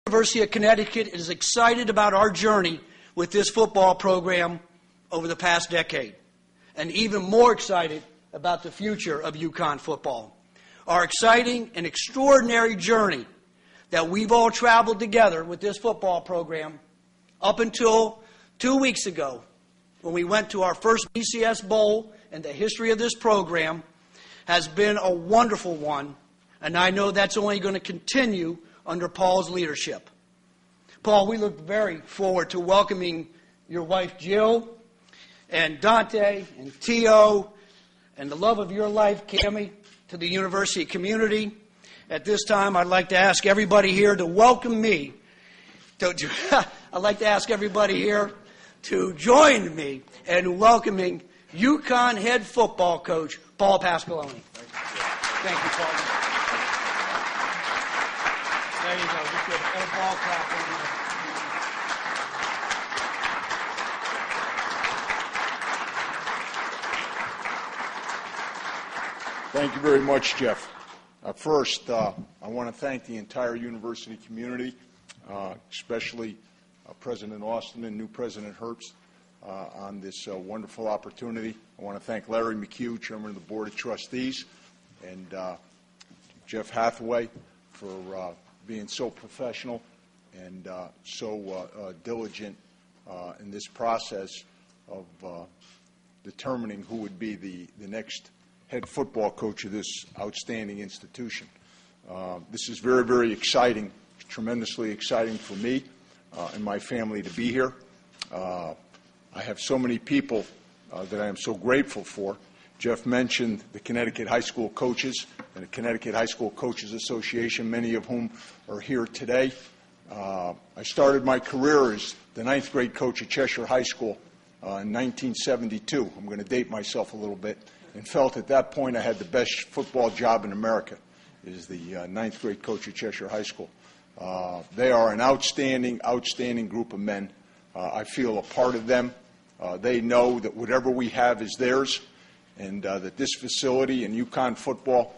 University of Connecticut is excited about our journey with this football program over the past decade, and even more excited about the future of UConn football. Our exciting and extraordinary journey that we've all traveled together with this football program up until 2 weeks ago when we went to our first BCS Bowl in the history of this program has been a wonderful one, and I know that's only going to continue under Paul's leadership. Paul, we look very forward to welcoming your wife Jill and Dante and Tio and the love of your life, Cammie, to the university community. At this time, I'd like to ask everybody here to welcome me. I'd like to ask everybody here to join me in welcoming UConn head football coach Paul Pasqualoni. Thank you, Paul. There you go. Just a ball clap. Thank you very much, Jeff. First, I want to thank the entire university community, especially President Austin and new President Herbst, on this wonderful opportunity. I want to thank Larry McHugh, Chairman of the Board of Trustees, and Jeff Hathaway for being so professional and so diligent in this process of determining who would be the next head football coach of this outstanding institution. This is very, very exciting, tremendously exciting for me and my family to be here. I have so many people that I am so grateful for. Jeff mentioned the Connecticut High School coaches and the Connecticut High School Coaches Association, many of whom are here today. I started my career as the 9th grade coach at Cheshire High School in 1972. I'm going to date myself a little bit, and felt at that point I had the best football job in America, is the 9th grade coach at Cheshire High School. They are an outstanding, outstanding group of men. I feel a part of them. They know that whatever we have is theirs, and that this facility and UConn football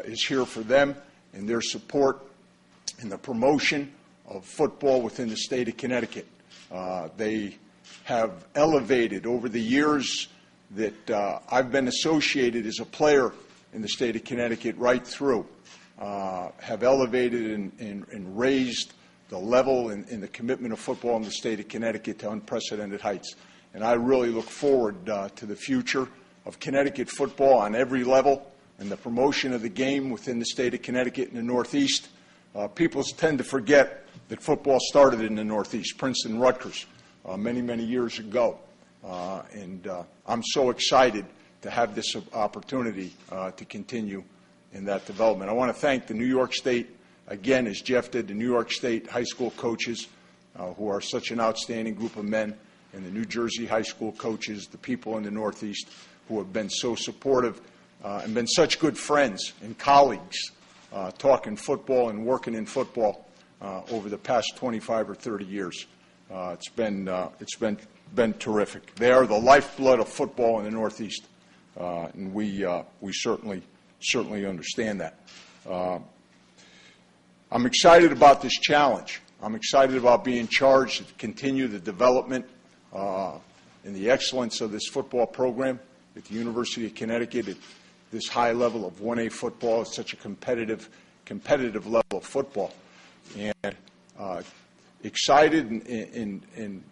is here for them and their support in the promotion of football within the state of Connecticut. They have elevated over the years that I've been associated as a player in the state of Connecticut right through, have elevated and raised the level and the commitment of football in the state of Connecticut to unprecedented heights. And I really look forward to the future of Connecticut football on every level and the promotion of the game within the state of Connecticut and the Northeast. People tend to forget that football started in the Northeast, Princeton, Rutgers, many, many years ago. And I'm so excited to have this opportunity to continue in that development. I want to thank the New York State, again, as Jeff did, the New York State high school coaches who are such an outstanding group of men, and the New Jersey high school coaches, the people in the Northeast who have been so supportive and been such good friends and colleagues talking football and working in football over the past 25 or 30 years. It's been terrific. They are the lifeblood of football in the Northeast, and we certainly understand that. I'm excited about this challenge. I'm excited about being charged to continue the development and the excellence of this football program at the University of Connecticut at this high level of 1A football. It's such a competitive level of football, and excited in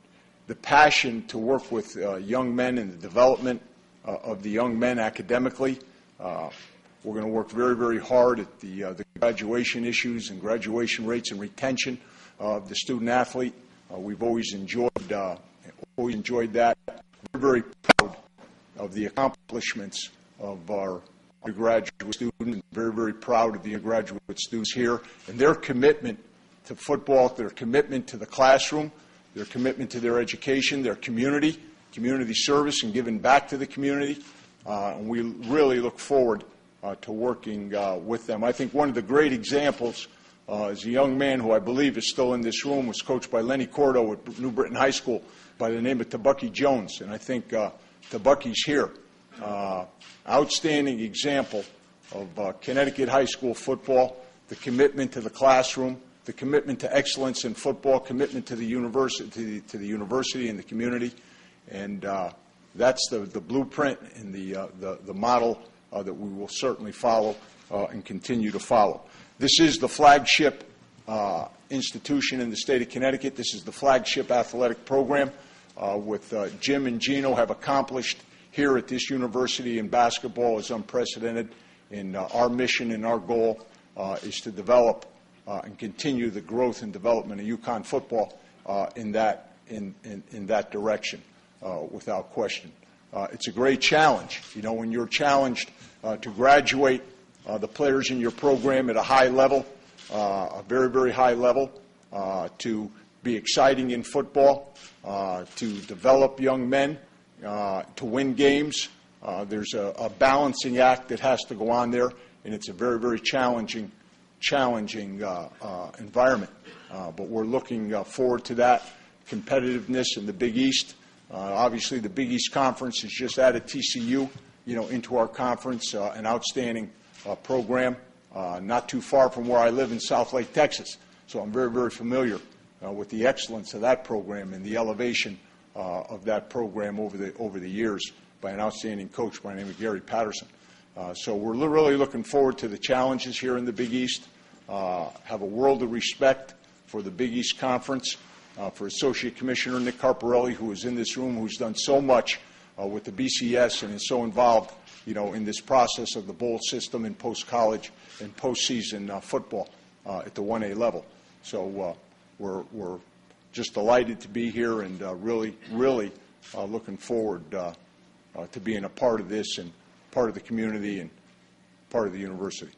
the passion to work with young men in the development of the young men academically. We're going to work very, very hard at the graduation issues and graduation rates and retention of the student athlete. We've always enjoyed that. We're very proud of the accomplishments of our undergraduate students. Very, very proud of the undergraduate students here and their commitment to football, their commitment to the classroom, their commitment to their education, their community service, and giving back to the community. And we really look forward to working with them. I think one of the great examples is a young man who I believe is still in this room, was coached by Lenny Cordo at New Britain High School by the name of Tabucky Jones. And I think Tabucky's here. Outstanding example of Connecticut high school football, the commitment to the classroom, the commitment to excellence in football, commitment to the university and the community, and that's the blueprint and the model that we will certainly follow and continue to follow. This is the flagship institution in the state of Connecticut. This is the flagship athletic program. With Jim and Gino have accomplished here at this university in basketball is unprecedented. And our mission and our goal is to develop and continue the growth and development of UConn football in that direction, without question. It's a great challenge. You know, when you're challenged to graduate the players in your program at a high level, a very, very high level, to be exciting in football, to develop young men, to win games. There's a balancing act that has to go on there, and it's a very, very challenging environment. But we're looking forward to that competitiveness in the Big East. Obviously, the Big East Conference has just added TCU, into our conference, an outstanding program, not too far from where I live in South Lake, Texas. So I'm very, very familiar with the excellence of that program and the elevation of that program over the years by an outstanding coach by the name of Gary Patterson. So we're really looking forward to the challenges here in the Big East. Have a world of respect for the Big East Conference, for Associate Commissioner Nick Carparelli, who is in this room, who's done so much with the BCS and is so involved, in this process of the bowl system and post-college and postseason football at the 1A level. So we're just delighted to be here and really looking forward to being a part of this and part of the community and part of the university.